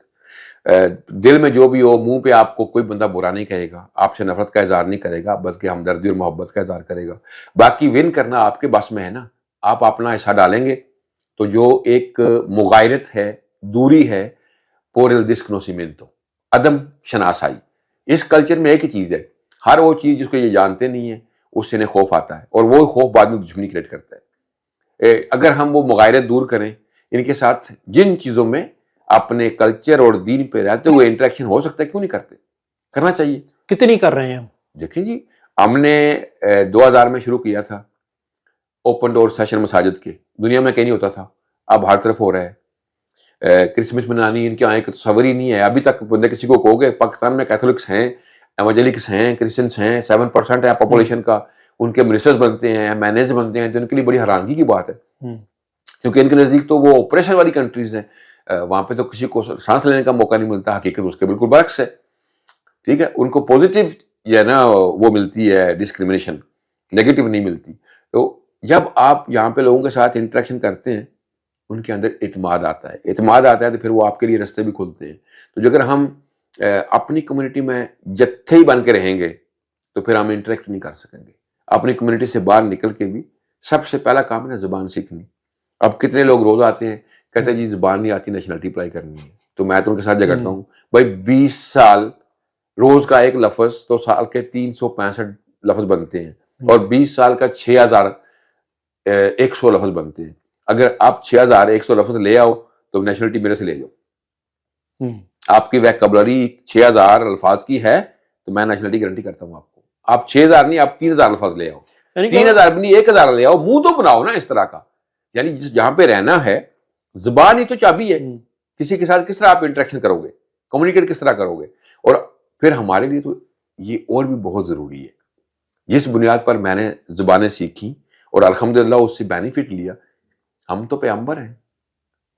دل میں جو بھی ہو, منہ پہ آپ کو کوئی بندہ برا نہیں کہے گا, آپ سے نفرت کا اظہار نہیں کرے گا, بلکہ ہمدردی اور محبت کا اظہار کرے گا. باقی ون کرنا آپ کے بس میں ہے نا, آپ اپنا حصہ ڈالیں گے تو جو ایک مغایرت ہے, دوری ہے, por el desconocimiento, عدم شناسائی. اس کلچر میں ایک ہی چیز ہے, ہر وہ چیز جس کو یہ جانتے نہیں ہیں اس سے انہیں خوف آتا ہے, اور وہ خوف بعد میں دشمنی کریٹ کرتا ہے. اگر ہم وہ مغایرت دور کریں, ان کے ساتھ جن چیزوں میں اپنے کلچر اور دین پہ رہتے ہوئے انٹریکشن ہو سکتا ہے, کیوں نہیں کرتے, کرنا چاہیے. کتنی کر رہے ہیں ہم؟ دیکھیں جی, ہم نے 2000 میں شروع کیا تھا اوپن ڈور سیشن مساجد کے, دنیا میں کہیں نہیں ہوتا تھا, اب ہر طرف ہو رہا ہے. کرسمس منانی ان کے آئے کہ تصور ہی نہیں ہے. ابھی تک بندے کسی کو کہو گے پاکستان میں کیتھولکس ہیں, ایونجلکس ہیں, کرسچنس ہیں, 7% ہے پاپولیشن کا, ان کے منسٹرز بنتے ہیں, مینیجر بنتے ہیں, تو ان کے لیے بڑی حیرانگی کی بات ہے, کیونکہ ان کے نزدیک تو وہ آپریشن والی کنٹریز ہیں. وہاں پہ تو کسی کو سانس لینے کا موقع نہیں ملتا. حقیقت اس کے بالکل برعکس ہے. ٹھیک ہے, ان کو پازیٹیو یہ ہے نا وہ ملتی ہے ڈسکریمنیشن, نیگیٹو نہیں ملتی. تو جب آپ یہاں پہ لوگوں کے ساتھ انٹریکشن کرتے ہیں, ان کے اندر اعتماد آتا ہے. اعتماد آتا ہے تو پھر وہ آپ کے لیے رستے بھی کھلتے ہیں. تو اگر ہم اپنی کمیونٹی میں جتھے ہی بن کے رہیں گے تو پھر ہم انٹریکٹ نہیں کر سکیں گے. اپنی کمیونٹی سے باہر نکل کے بھی سب سے پہلا کام ہے نا زبان سیکھنی. اب کتنے لوگ روز آتے ہیں کہتے ہیں جی زبان نہیں آتی, نیشنلٹی اپلائی کرنی ہے. تو میں تو ان کے ساتھ جھگڑتا ہوں, بھائی 20 سال روز کا ایک لفظ تو سال کے 365 لفظ بنتے ہیں, اور 20 سال کا 6100 لفظ بنتے ہیں. اگر آپ 6100 لفظ لے آؤ تو نیشنلٹی میرے سے لے جاؤ. آپ کی ویکیبلری 6000 الفاظ کی ہے تو میں نیشنلٹی گارنٹی کرتا ہوں آپ کو. آپ 6000 نہیں, آپ 3000 الفاظ لے آؤ, 3000 بھی نہیں 1000 لے آؤ, منہ تو بناؤ نا اس طرح کا. یعنی جہاں پہ رہنا ہے زبان ہی تو چابی ہے. کسی کے ساتھ کس طرح آپ انٹریکشن کرو گے, کمیونیکیٹ کس طرح کرو گے. اور پھر ہمارے لیے تو یہ اور بھی بہت ضروری ہے. جس بنیاد پر میں نے زبانیں سیکھی اور الحمدللہ اس سے بینیفٹ لیا, ہم تو پیغمبر ہیں,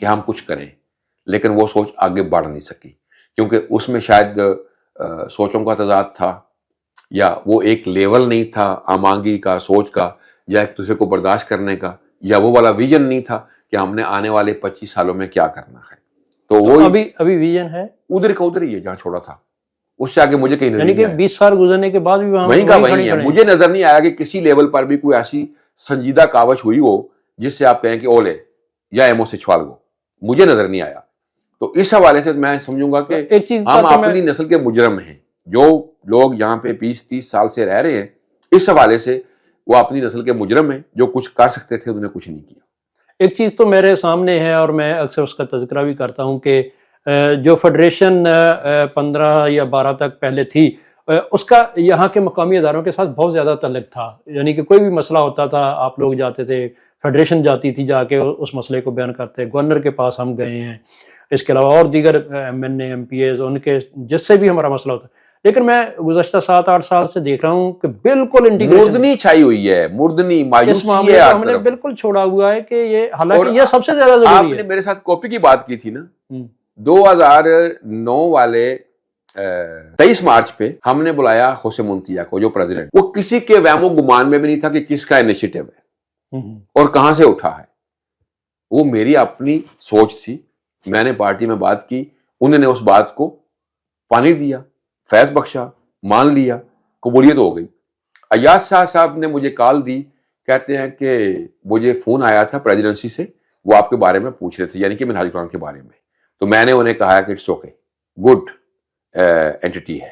کہ ہم کچھ کریں، لیکن وہ سوچ آگے بڑھ نہیں سکی، کیونکہ اس میں شاید سوچوں کا تضاد تھا، یا وہ ایک لیول نہیں تھا آمانگی کا، سوچ کا، یا ایک دوسرے کو برداشت کرنے کا، یا وہ والا ویژن نہیں تھا کہ ہم نے آنے والے 25 سالوں میں کیا کرنا ہے. تو وہ ابھی ویژن ہے ادھر کا ادھر ہی ہے جہاں چھوڑا تھا، اس سے آگے مجھے کہیں نظر یعنی کہ نہیں آیا. 20 سال گزرنے کے بعد بھی وہیں کا وہیں ہے. مجھے نظر نہیں آیا کہ کسی لیول پر بھی کوئی ایسی سنجیدہ کاوش ہوئی ہو جس سے آپ کہیں کہ اولے یا ایمو سے چھوال گو. مجھے نظر نہیں آیا. تو اس حوالے سے میں سمجھوں گا کہ ہم اپنی نسل کے مجرم ہیں. جو لوگ یہاں پہ 20-30 سال سے رہ رہے ہیں، اس حوالے سے وہ اپنی نسل کے مجرم ہیں. جو کچھ کر سکتے تھے انہوں نے کچھ نہیں کیا. ایک چیز تو میرے سامنے ہے اور میں اکثر اس کا تذکرہ بھی کرتا ہوں کہ جو فیڈریشن 15 یا 12 تک پہلے تھی، اس کا یہاں کے مقامی اداروں کے ساتھ بہت زیادہ تعلق تھا. یعنی کہ کوئی بھی مسئلہ ہوتا تھا آپ لوگ جاتے تھے، فیڈریشن جاتی تھی، جا کے اس مسئلے کو بیان کرتے. گورنر کے پاس ہم گئے ہیں، اس کے علاوہ اور دیگر M N A M P As, ان کے جس سے بھی ہمارا مسئلہ ہوتا ہے. لیکن میں گزشتہ 7-8 سال سے دیکھ رہا ہوں کہ بالکل مردنی چھائی ہوئی ہے، مردنی مایوسی ہے. ہم نے بالکل چھوڑا ہوا ہے کہ یہ حالانکہ یہ سب سے زیادہ ضروری ہے. آپ نے میرے ساتھ کاپی کی بات کی تھی نا، 2009 والے 23 مارچ پہ ہم نے بلایا خوسے منتیا کو جو پریزیڈنٹ. وہ کسی کے وہم و گمان میں بھی نہیں تھا کہ کس کا انیشیٹو ہے اور کہاں سے اٹھا ہے. وہ میری اپنی سوچ تھی. میں نے پارٹی میں بات کی، انہوں نے اس بات کو پانی دیا، فیض بخشا، مان لیا، قبولیت ہو گئی. ایاز شاہ صاحب نے مجھے کال دی، کہتے ہیں کہ مجھے فون آیا تھا پریزیڈنسی سے، وہ آپ کے بارے میں پوچھ رہے تھے، یعنی کہ منہاج القرآن کے بارے میں. تو میں نے انہیں کہا کہ اٹس اوکے، گڈ اینٹی ہے.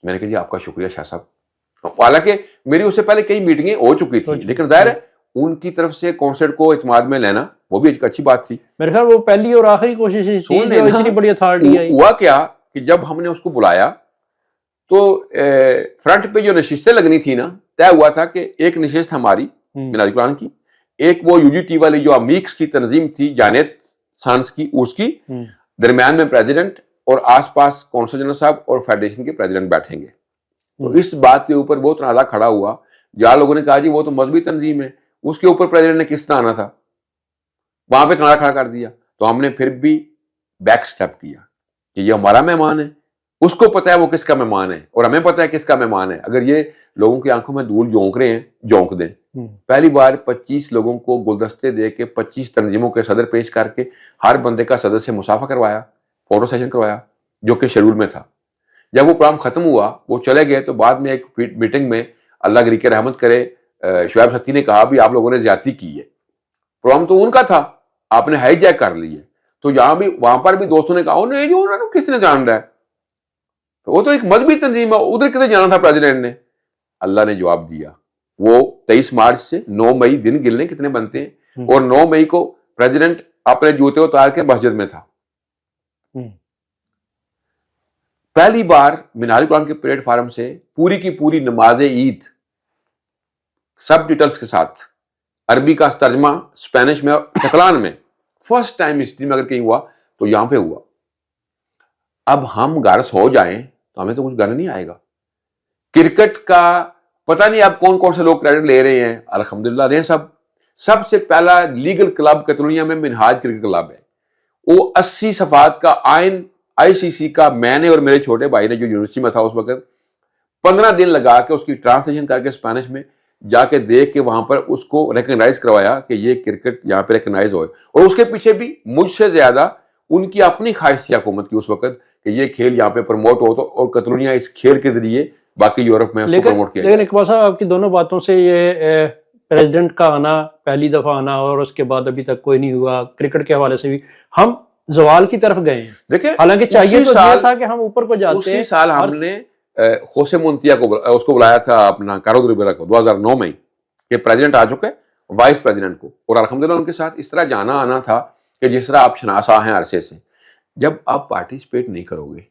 میں نے کہا جی آپ کا شکریہ شاہ صاحب. حالانکہ میری اس سے پہلے کئی میٹنگیں ہو چکی تھی، لیکن ظاہر ہے ان کی طرف سے کانسرٹ کو اعتماد میں لینا وہ بھی ایک اچھی بات تھی. میرے خیال وہ پہلی اور آخری کوشش تھی جو اتنی بڑی اتھارٹی آئی. ہوا کیا کہ جب ہم نے اس کو بلایا تو فرنٹ پہ جو نشستیں لگنی تھی نا، طے ہوا تھا کہ ایک نشست ہماری منہاج القرآن کی، ایک وہ یو جی ٹی والی جو امیکس کی تنظیم تھی جانت سانس کی، اس کی، درمیان میں پریزیڈنٹ اور آس پاس کونسل جنرل صاحب اور فیڈریشن کے پریزیڈنٹ بیٹھیں گے. تو اس بات کے اوپر بہت تنازع کھڑا ہوا. جہاں لوگوں نے کہا جی وہ تو مذہبی تنظیم ہے، اس کے اوپر پریزیڈنٹ نے کس طرح آنا تھا، وہاں پہ تنازع کھڑا کر دیا. تو ہم نے پھر بھی بیک سٹیپ کیا کہ یہ ہمارا مہمان ہے، اس کو پتا ہے وہ کس کا مہمان ہے اور ہمیں پتا ہے کس کا مہمان ہے. اگر یہ لوگوں کی آنکھوں میں دھول جھونک رہے ہیں، جھونک دیں. پہلی بار 25 لوگوں کو گلدستے دے کے 25 تنظیموں کے صدر پیش کر کے ہر بندے کا صدر سے مصافحہ کروایا، فوٹو سیشن کروایا، جو کہ شیڈول میں تھا. جب وہ پروگرام ختم ہوا وہ چلے گئے تو بعد میں ایک میٹنگ میں اللہ گری رحمت کرے شعیب ستی نے کہا بھی آپ لوگوں نے زیادتی کی ہے. پروگرام تو ان کا تھا، آپ نے ہائی جیک کر لی ہے. تو یہاں بھی وہاں پر بھی دوستوں نے کہا انہوں نے کس نے جان رہا ہے، وہ تو ایک مذہبی تنظیم ہے، ادھر کسے جانا تھا پریزیڈنٹ نے. اللہ نے جواب دیا. وہ 23 مارچ سے 9 مئی دن گننے کتنے بنتے ہیں، اور 9 مئی کو پریزیڈنٹ اپنے جوتے اتار کے مسجد میں تھا. پہلی بار منہاج القرآن کے پلیٹ فارم سے پوری کی پوری نماز عید سب ڈیٹیلز کے ساتھ، عربی کا ترجمہ اسپینش میں اور کتلان میں، فرسٹ ٹائم ہسٹری میں اگر کہیں ہوا تو یہاں پہ ہوا. اب ہم گھر سو جائیں تو ہمیں تو کچھ گن نہیں آئے گا. کرکٹ کا پتہ نہیں اب کون کون سے لوگ کریڈٹ لے رہے ہیں، الحمدللہ دیں سب سے پہلا لیگل کلب کتلونیا میں منہاج کرکٹ کلب ہے. وہ 80 صفحات کا آئین آئی سی سی کا میں نے اور میرے چھوٹے بھائی نے جو یونیورسٹی میں تھا اس وقت 15 دن لگا کے اس کی ٹرانسلیشن کر کے اسپینش میں جا کے دیکھ کے وہاں پر اس کو ریکگنائز کروایا کہ یہ کرکٹ یہاں پہ ریکگنائز ہوئے. اور اس کے پیچھے بھی مجھ سے زیادہ ان کی اپنی خواہش تھی حکومت کی اس وقت کہ یہ کھیل یہاں پہ پروموٹ ہو، تو اور کتلونیا اس کھیل کے ذریعے باقی یورپ میں اس کو پروموٹ کیا. لیکن اقبال صاحب آپ کی دونوں باتوں سے یہ پریزیڈنٹ کا آنا، پہلی دفعہ آنا اور اس کے بعد ابھی تک کوئی نہیں ہوا، کرکٹ کے حوالے سے بھی ہم زوال کی طرف گئے ہیں. دیکھیں حالانکہ چاہیے تو یہ تھا کہ ہم اوپر کو جاتے. اسی سال ہم نے خوسے منتیا کو اس کو بلایا تھا اپنا کارو دربیرا کو 2009 میں کہ پریزیڈنٹ آ چکے وائس پریزیڈنٹ کو، اور الحمدللہ ان کے ساتھ اس طرح جانا آنا تھا کہ جس طرح آپ شناسا ہیں عرصے سے. جب آپ پارٹیسپیٹ نہیں کرو گے،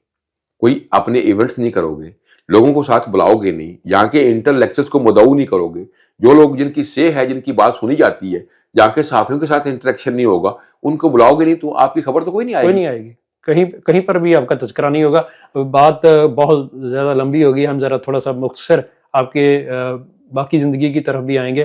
کوئی اپنے ایونٹس نہیں کرو گے، لوگوں کو ساتھ بلاؤ گے نہیں، یہاں کے انٹلیکچوئلز کو مدعو نہیں کرو گے، جو لوگ جن کی سے ہے، جن کی بات سنی جاتی ہے، جہاں کے صحافیوں کے ساتھ انٹریکشن نہیں ہوگا، ان کو بلاؤ گے نہیں تو آپ کی خبر تو کوئی نہیں آئے گی. کہیں پر بھی آپ کا تذکرہ نہیں ہوگا. بات بہت زیادہ لمبی ہوگی، ہم ذرا تھوڑا سا مختصر آپ کے باقی زندگی کی طرف بھی آئیں گے.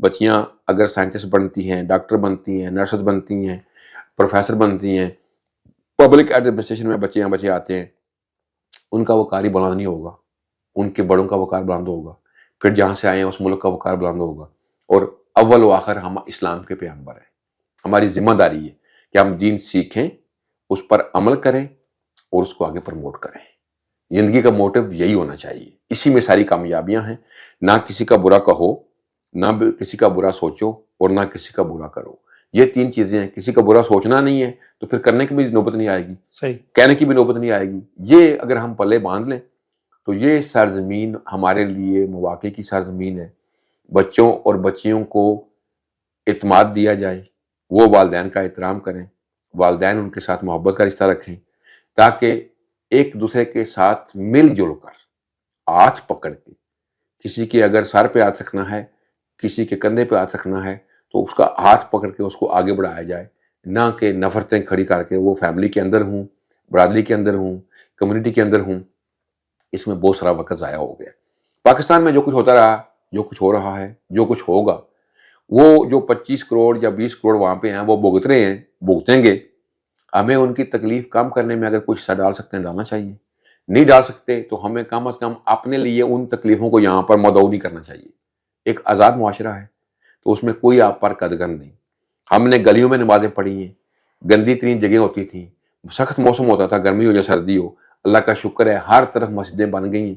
بچیاں اگر سائنٹسٹ بنتی ہیں، ڈاکٹر بنتی ہیں، نرسز بنتی ہیں، پروفیسر بنتی ہیں، پبلک ایڈمنسٹریشن میں بچے آتے ہیں، ان کا وقار بلند نہیں ہوگا، ان کے بڑوں کا وقار بلند ہوگا، پھر جہاں سے آئے ہیں اس ملک کا وقار بلند ہوگا. اور اول و آخر ہم اسلام کے پیغمبر ہیں. ہماری ذمہ داری ہے کہ ہم دین سیکھیں، اس پر عمل کریں اور اس کو آگے پروموٹ کریں. زندگی کا موٹو یہی ہونا چاہیے. اسی میں ساری کامیابیاں ہیں. نہ کسی کا برا کہو، نہ کسی کا برا سوچو، اور نہ کسی کا برا کرو. یہ تین چیزیں ہیں. کسی کا برا سوچنا نہیں ہے تو پھر کرنے کی بھی نوبت نہیں آئے گی، صحیح. کہنے کی بھی نوبت نہیں آئے گی. یہ اگر ہم پلے باندھ لیں تو یہ سرزمین ہمارے لیے مواقع کی سرزمین ہے. بچوں اور بچیوں کو اعتماد دیا جائے، وہ والدین کا احترام کریں، والدین ان کے ساتھ محبت کا رشتہ رکھیں، تاکہ ایک دوسرے کے ساتھ مل جل کر ہاتھ پکڑ کے، کسی کے اگر سر پہ ہاتھ رکھنا ہے، کسی کے کندھے پہ ہاتھ رکھنا ہے تو اس کا ہاتھ پکڑ کے اس کو آگے بڑھایا جائے، نہ کہ نفرتیں کھڑی کر کے وہ فیملی کے اندر ہوں، برادری کے اندر ہوں، کمیونٹی کے اندر ہوں. اس میں بہت سارا وقت ضائع ہو گیا. پاکستان میں جو کچھ ہوتا رہا، جو کچھ ہو رہا ہے، جو کچھ ہوگا، وہ جو 25 کروڑ یا 20 کروڑ وہاں پہ ہیں وہ بھگت رہے ہیں، بھگتیں گے. ہمیں ان کی تکلیف کم کرنے میں اگر کچھ حصہ ڈال سکتے ہیں ڈالنا چاہیے. نہیں ڈال سکتے تو ہمیں کم از کم اپنے لیے ان تکلیفوں کو یہاں پر مدعو نہیں کرنا چاہیے. ایک آزاد معاشرہ ہے تو اس میں کوئی آپ پر قدغن نہیں. ہم نے گلیوں میں نمازیں پڑھی ہیں، گندی ترین جگہیں ہوتی تھیں، سخت موسم ہوتا تھا، گرمی ہو یا سردی ہو. اللہ کا شکر ہے ہر طرف مسجدیں بن گئی ہیں،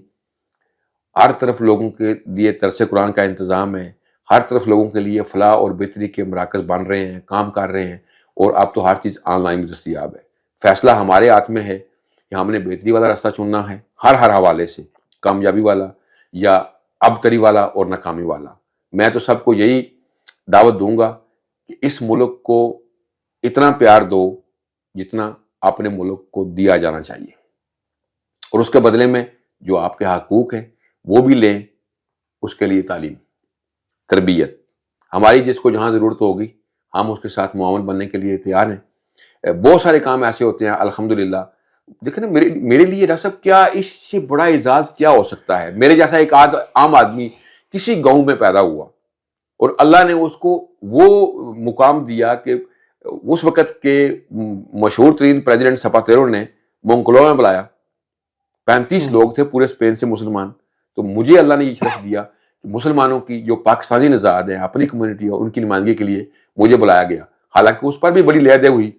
ہر طرف لوگوں کے لیے درس قرآن کا انتظام ہے، ہر طرف لوگوں کے لیے فلاح اور بہتری کے مراکز بن رہے ہیں، کام کر رہے ہیں. اور اب تو ہر چیز آن لائن دستیاب ہے. فیصلہ ہمارے ہاتھ میں ہے کہ ہم نے بہتری والا راستہ چننا ہے، ہر حوالے سے، کامیابی والا یا ابتری والا اور ناکامی والا. میں تو سب کو یہی دعوت دوں گا کہ اس ملک کو اتنا پیار دو جتنا اپنے ملک کو دیا جانا چاہیے، اور اس کے بدلے میں جو آپ کے حقوق ہیں وہ بھی لیں. اس کے لیے تعلیم، تربیت، ہماری جس کو جہاں ضرورت ہوگی ہم اس کے ساتھ معاون بننے کے لیے تیار ہیں. بہت سارے کام ایسے ہوتے ہیں الحمدللہ. دیکھیں نا، میرے لیے ڈاکٹر صاحب کیا اس سے بڑا اعزاز کیا ہو سکتا ہے. میرے جیسا ایک عام آدمی کسی گاؤں میں پیدا ہوا اور اللہ نے اس کو وہ مقام دیا کہ اس وقت کے مشہور ترین پریزیڈنٹ سپاتیرو نے مونکلو میں بلایا. 35 لوگ تھے پورے اسپین سے مسلمان. تو مجھے اللہ نے یہ شرف دیا کہ مسلمانوں کی جو پاکستانی نژاد ہیں، اپنی کمیونٹی ہے، ان کی نمائندگی کے لیے مجھے بلایا گیا. حالانکہ اس پر بھی بڑی لہدیں ہوئی.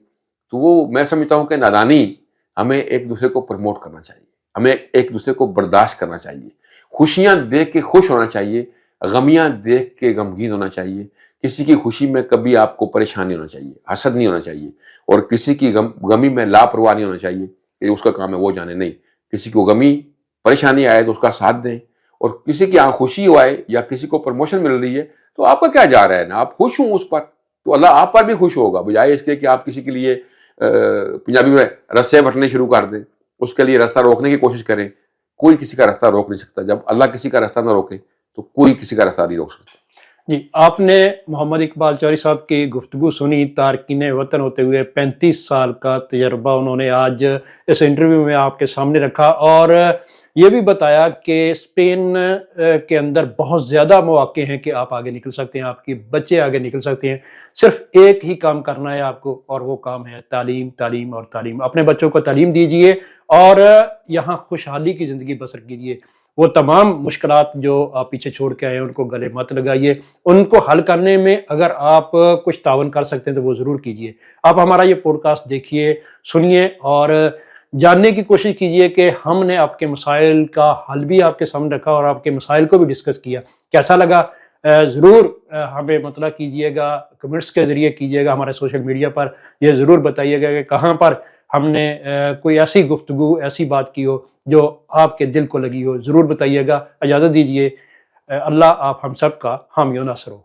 تو وہ میں سمجھتا ہوں کہ نادانی. ہمیں ایک دوسرے کو پروموٹ کرنا چاہیے، ہمیں ایک دوسرے کو برداشت کرنا چاہیے، خوشیاں دیکھ کے خوش ہونا چاہیے، غمیاں دیکھ کے غمگین ہونا چاہیے. کسی کی خوشی میں کبھی آپ کو پریشان نہیں ہونا چاہیے، حسد نہیں ہونا چاہیے، اور کسی کی غمی میں لاپرواہ نہیں ہونا چاہیے کہ اس کا کام ہے وہ جانے. نہیں، کسی کو غمی پریشانی آئے تو اس کا ساتھ دیں، اور کسی کی آنکھ خوشی ہو آئے یا کسی کو پروموشن مل رہی ہے تو آپ کا کیا جا رہا ہے نا، آپ خوش ہوں اس پر تو اللہ آپ پر بھی خوش ہوگا، بجائے اس کے کہ آپ کسی کے لیے پنجابی میں رسے بٹنے شروع کر دیں، اس کے لیے راستہ روکنے کی کوشش کریں. کوئی کسی کا راستہ روک نہیں سکتا. جب اللہ کسی کا راستہ نہ روکے تو کوئی کسی کا راستہ نہیں روک سکتا. جی، آپ نے محمد اقبال چوہدری صاحب کی گفتگو سنی. تارکین وطن ہوتے ہوئے 35 سال کا تجربہ انہوں نے آج اس انٹرویو میں آپ کے سامنے رکھا، اور یہ بھی بتایا کہ اسپین کے اندر بہت زیادہ مواقع ہیں کہ آپ آگے نکل سکتے ہیں، آپ کے بچے آگے نکل سکتے ہیں. صرف ایک ہی کام کرنا ہے آپ کو، اور وہ کام ہے تعلیم، تعلیم اور تعلیم. اپنے بچوں کو تعلیم دیجیے اور یہاں خوشحالی کی زندگی بسر کیجیے. وہ تمام مشکلات جو آپ پیچھے چھوڑ کے آئے ہیں ان کو گلے مت لگائیے. ان کو حل کرنے میں اگر آپ کچھ تعاون کر سکتے ہیں تو وہ ضرور کیجیے. آپ ہمارا یہ پوڈ کاسٹ دیکھیے، سنیے اور جاننے کی کوشش کیجیے کہ ہم نے آپ کے مسائل کا حل بھی آپ کے سامنے رکھا اور آپ کے مسائل کو بھی ڈسکس کیا. کیسا لگا ضرور ہمیں مطلع کیجیے گا، کمنٹس کے ذریعے کیجیے گا، ہمارے سوشل میڈیا پر یہ ضرور بتائیے گا کہ کہاں پر ہم نے کوئی ایسی گفتگو، ایسی بات کی ہو جو آپ کے دل کو لگی ہو. ضرور بتائیے گا. اجازت دیجیے. اللہ آپ ہم سب کا حامی و ناصر ہو.